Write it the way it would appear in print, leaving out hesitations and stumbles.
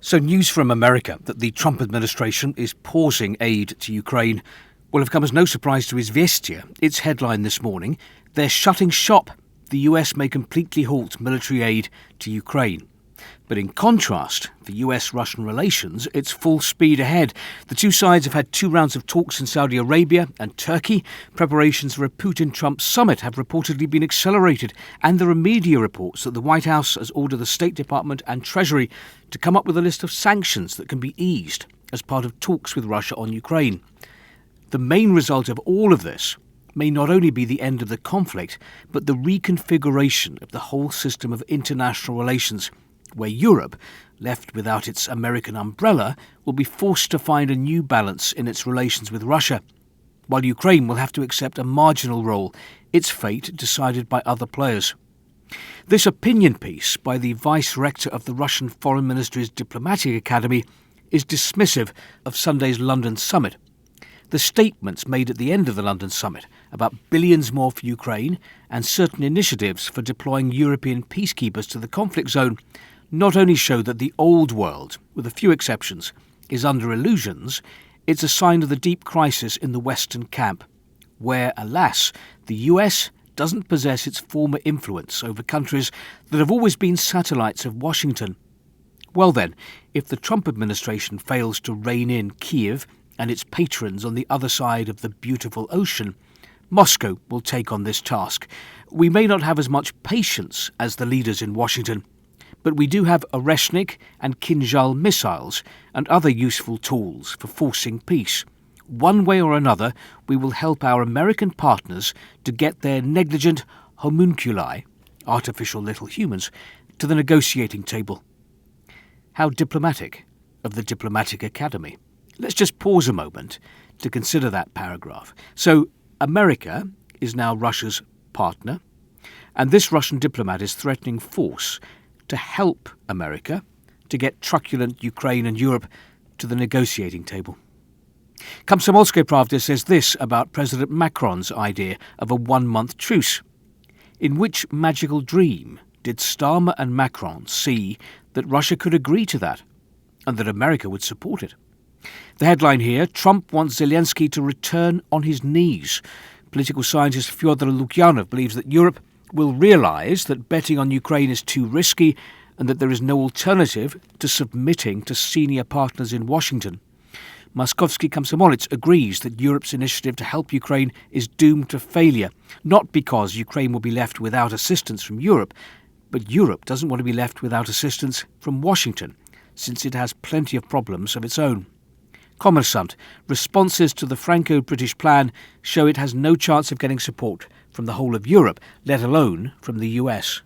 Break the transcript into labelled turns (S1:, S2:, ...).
S1: So news from America that the Trump administration is pausing aid to Ukraine will have come as no surprise to Izvestia. Its headline this morning: they're shutting shop. The US may completely halt military aid to Ukraine. But in contrast, for US-Russian relations, it's full speed ahead. The two sides have had 2 rounds of talks in Saudi Arabia and Turkey. Preparations for a Putin-Trump summit have reportedly been accelerated, and there are media reports that the White House has ordered the State Department and Treasury to come up with a list of sanctions that can be eased as part of talks with Russia on Ukraine. The main result of all of this may not only be the end of the conflict, but the reconfiguration of the whole system of international relations, where Europe, left without its American umbrella, will be forced to find a new balance in its relations with Russia, while Ukraine will have to accept a marginal role, its fate decided by other players. This opinion piece by the vice-rector of the Russian Foreign Ministry's Diplomatic Academy is dismissive of Sunday's London summit. The statements made at the end of the London summit about billions more for Ukraine and certain initiatives for deploying European peacekeepers to the conflict zone not only show that the old world, with a few exceptions, is under illusions, it's a sign of the deep crisis in the Western camp, where, alas, the US doesn't possess its former influence over countries that have always been satellites of Washington. Well then, if the Trump administration fails to rein in Kiev and its patrons on the other side of the beautiful ocean, Moscow will take on this task. We may not have as much patience as the leaders in Washington, but we do have Oreshnik and Kinzhal missiles and other useful tools for forcing peace. One way or another, we will help our American partners to get their negligent homunculi, artificial little humans, to the negotiating table. How diplomatic of the Diplomatic Academy. Let's just pause a moment to consider that paragraph. So, America is now Russia's partner, and this Russian diplomat is threatening force to help America to get truculent Ukraine and Europe to the negotiating table. Komsomolskaya Pravda says this about President Macron's idea of a 1-month truce. In which magical dream did Starmer and Macron see that Russia could agree to that and that America would support it? The headline here: Trump wants Zelensky to return on his knees. Political scientist Fyodor Lukyanov believes that Europe will realise that betting on Ukraine is too risky and that there is no alternative to submitting to senior partners in Washington. Moskovsky Komsomolets agrees that Europe's initiative to help Ukraine is doomed to failure, not because Ukraine will be left without assistance from Europe, but Europe doesn't want to be left without assistance from Washington, since it has plenty of problems of its own. Kommersant: responses to the Franco-British plan show it has no chance of getting support from the whole of Europe, let alone from the US.